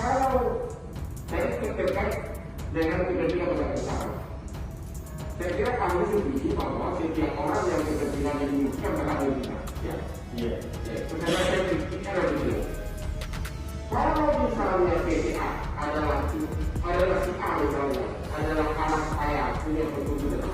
Kalau saya terkait dengan kepentingan besar, saya kira kami setuju bahwa setiap orang yang kepentingan dirugikan berhak dirugikan. Ya. Iya. Sebenarnya saya pikirnya begitu. Kalau misalnya PTA adalah si A misalnya, adalah anak saya punya betul-betul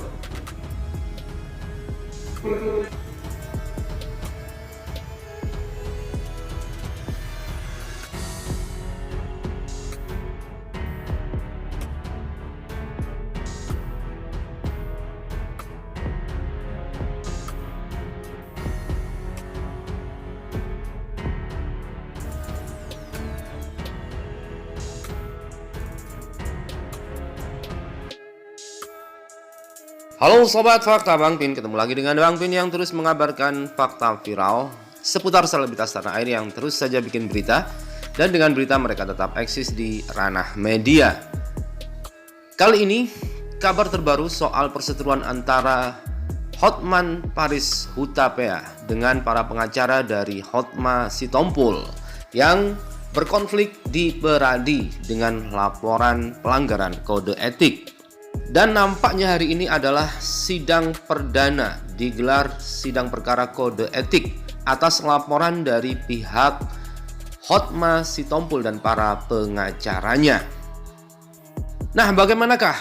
Halo Sobat Fakta Bang Pin, ketemu lagi dengan Bang Pin yang terus mengabarkan fakta viral seputar selebritas tanah air yang terus saja bikin berita, dan dengan berita mereka tetap eksis di ranah media. Kali ini kabar terbaru soal perseteruan antara Hotman Paris Hutapea dengan para pengacara dari Hotma Sitompul yang berkonflik di Peradi dengan laporan pelanggaran kode etik. Dan nampaknya hari ini adalah sidang perdana, digelar sidang perkara kode etik atas laporan dari pihak Hotma Sitompul dan para pengacaranya. Nah, bagaimanakah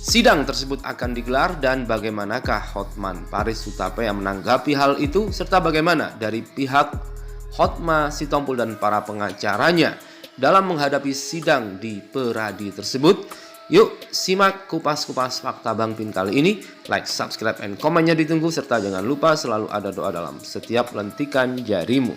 sidang tersebut akan digelar dan bagaimanakah Hotman Paris Hutapea menanggapi hal itu, serta bagaimana dari pihak Hotma Sitompul dan para pengacaranya dalam menghadapi sidang di Peradi tersebut. Yuk simak kupas-kupas fakta Bang Pin kali ini. Like, subscribe, and komennya ditunggu. Serta jangan lupa selalu ada doa dalam setiap lentikan jarimu.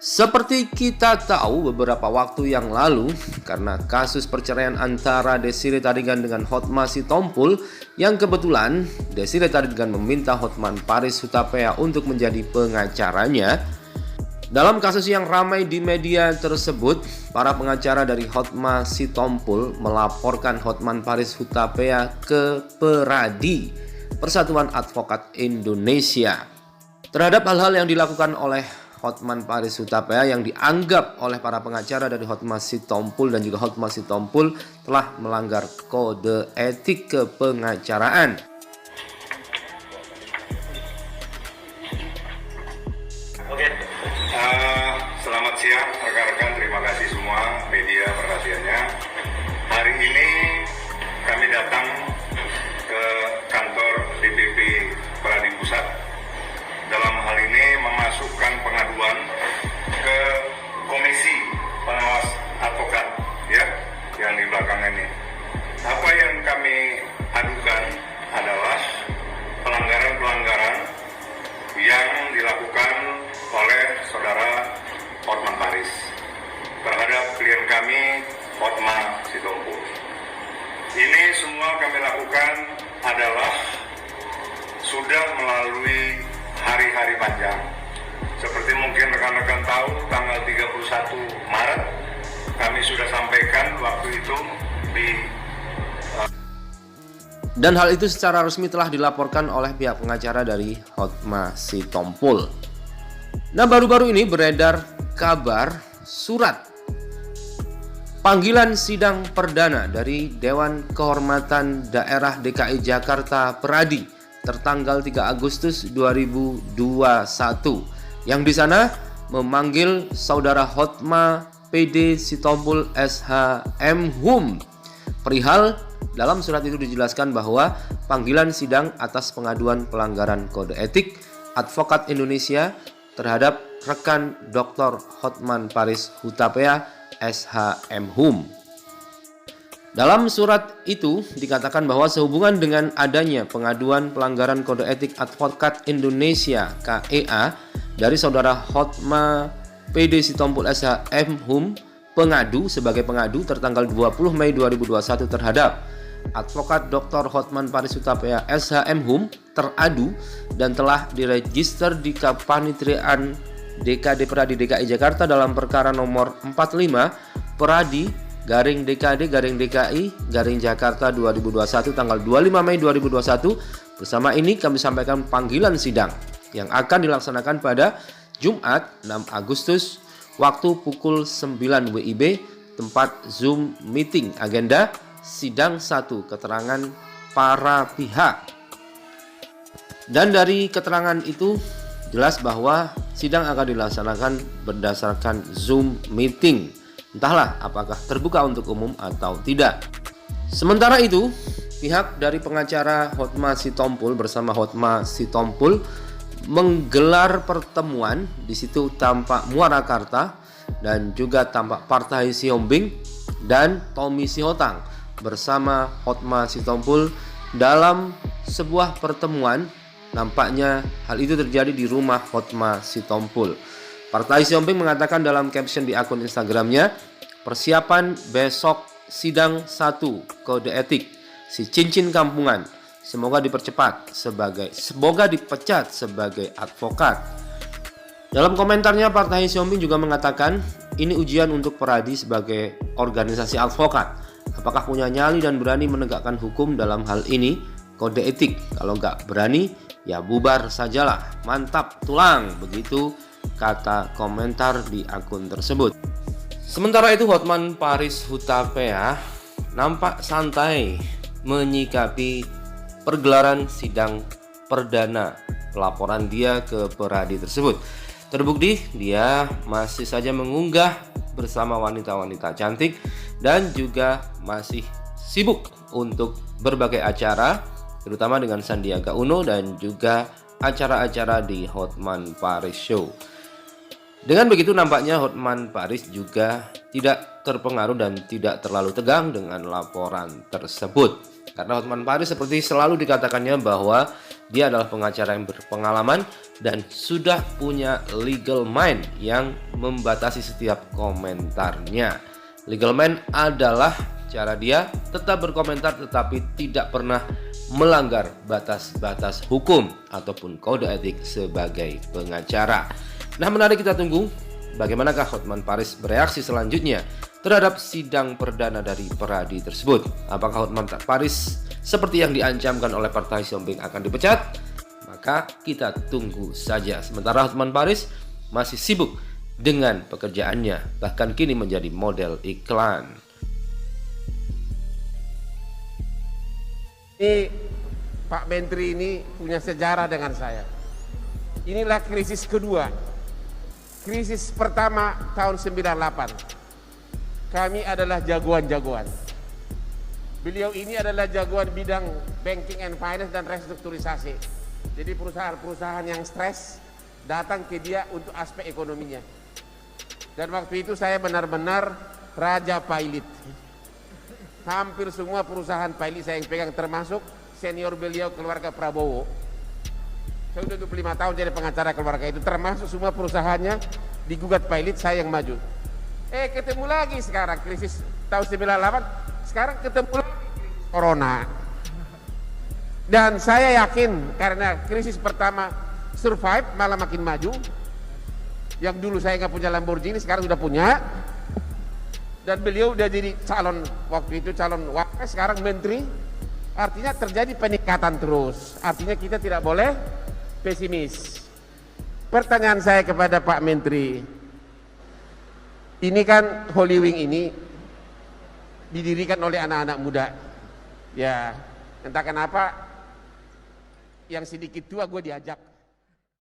Seperti kita tahu beberapa waktu yang lalu, karena kasus perceraian antara Desiree Tarigan dengan Hotma Sitompul, yang kebetulan Desiree Tarigan meminta Hotman Paris Hutapea untuk menjadi pengacaranya. Dalam kasus yang ramai di media tersebut, para pengacara dari Hotma Sitompul melaporkan Hotman Paris Hutapea ke Peradi, Persatuan Advokat Indonesia, terhadap hal-hal yang dilakukan oleh Hotman Paris Hutapea yang dianggap oleh para pengacara dari Hotma Sitompul dan juga Hotma Sitompul telah melanggar kode etik kepengacaraan. Selamat siang rekan-rekan, terima kasih semua media perhatiannya. Hari ini kami datang ke kantor DPP Peradi Pusat. Dalam hal ini memasukkan pengaduan ke Komisi Pengawas Advokat, ya, yang di belakang ini. Apa yang kami adukan adalah pelanggaran-pelanggaran yang dilakukan oleh saudara Hotman Paris terhadap klien kami Hotma Sitompul. Ini semua kami lakukan adalah sudah melalui hari-hari panjang. Seperti mungkin rekan-rekan tahu, tanggal 31 Maret kami sudah sampaikan waktu itu di Dan hal itu secara resmi telah dilaporkan oleh pihak pengacara dari Hotma Sitompul. Nah, baru-baru ini beredar kabar surat panggilan sidang perdana dari Dewan Kehormatan Daerah DKI Jakarta Peradi tertanggal 3 Agustus 2021 yang di sana memanggil saudara Hotma PD Sitompul SH.M. Hum. Perihal dalam surat itu dijelaskan bahwa panggilan sidang atas pengaduan pelanggaran kode etik Advokat Indonesia terhadap rekan Dr. Hotman Paris Hutapea SH.M. Hum. Dalam surat itu dikatakan bahwa sehubungan dengan adanya pengaduan pelanggaran kode etik Advokat Indonesia KEA dari saudara Hotma PD Sitompul SH.M. Hum, pengadu sebagai pengadu tertanggal 20 Mei 2021 terhadap Advokat Dr. Hotman Paris Hutapea SH.M. Hum teradu dan telah diregister di Kapanitraan DKD Peradi DKI Jakarta dalam perkara nomor 45 Peradi garing DKD garing DKI garing Jakarta 2021 tanggal 25 Mei 2021. Bersama ini kami sampaikan panggilan sidang yang akan dilaksanakan pada Jumat 6 Agustus waktu pukul 9 WIB, tempat Zoom meeting. Agenda sidang 1, keterangan para pihak. Dan dari keterangan itu jelas bahwa sidang akan dilaksanakan berdasarkan Zoom meeting. Entahlah apakah terbuka untuk umum atau tidak. Sementara itu, pihak dari pengacara Hotma Sitompul bersama Hotma Sitompul menggelar pertemuan. Di situ tampak Muarakarta dan juga tampak Partai Siombing dan Tommy Sihotang bersama Hotma Sitompul dalam sebuah pertemuan. Nampaknya hal itu terjadi di rumah Hotma Sitompul. Partai Siombing mengatakan dalam caption di akun Instagramnya, persiapan besok sidang 1 kode etik si cincin kampungan semoga dipecat sebagai advokat. Dalam komentarnya, Partai Siombing juga mengatakan ini ujian untuk Peradi sebagai organisasi advokat. Apakah punya nyali dan berani menegakkan hukum dalam hal ini? Kode etik, kalau nggak berani ya bubar sajalah, mantap tulang, begitu kata komentar di akun tersebut. Sementara itu Hotman Paris Hutapea nampak santai menyikapi pergelaran sidang perdana pelaporan dia ke Peradi tersebut. Terbukti dia masih saja mengunggah bersama wanita-wanita cantik dan juga masih sibuk untuk berbagai acara, terutama dengan Sandiaga Uno dan juga acara-acara di Hotman Paris Show. Dengan begitu nampaknya Hotman Paris juga tidak terpengaruh dan tidak terlalu tegang dengan laporan tersebut. Karena Hotman Paris seperti selalu dikatakannya bahwa dia adalah pengacara yang berpengalaman dan sudah punya legal mind yang membatasi setiap komentarnya. Legal mind adalah cara dia tetap berkomentar tetapi tidak pernah melanggar batas-batas hukum ataupun kode etik sebagai pengacara. Nah, menarik kita tunggu bagaimanakah Hotman Paris bereaksi selanjutnya terhadap sidang perdana dari Peradi tersebut. Apakah Hotman Paris seperti yang diancamkan oleh Partai Siombing akan dipecat? Maka kita tunggu saja. Sementara Hotman Paris masih sibuk dengan pekerjaannya, bahkan kini menjadi model iklan. Ini Pak Menteri ini punya sejarah dengan saya. Inilah krisis kedua. Krisis pertama tahun 98. Kami adalah jagoan-jagoan. Beliau ini adalah jagoan bidang banking and finance dan restrukturisasi. Jadi perusahaan-perusahaan yang stres datang ke dia untuk aspek ekonominya. Dan waktu itu saya benar-benar raja pilot. Hampir semua perusahaan pilot saya yang pegang, termasuk senior beliau keluarga Prabowo. Saya sudah 25 tahun jadi pengacara keluarga itu, termasuk semua perusahaannya digugat pilot, saya yang maju. Ketemu lagi sekarang krisis tahun 98, sekarang ketemu lagi corona. Dan saya yakin karena krisis pertama survive malah makin maju. Yang dulu saya nggak punya Lamborghini sekarang sudah punya. Dan beliau udah jadi calon, waktu itu calon wapres, sekarang menteri. Artinya terjadi peningkatan terus. Artinya kita tidak boleh pesimis. Pertanyaan saya kepada Pak Menteri, ini kan Holy Wing ini didirikan oleh anak-anak muda. Ya, entah kenapa yang sedikit tua gue diajak.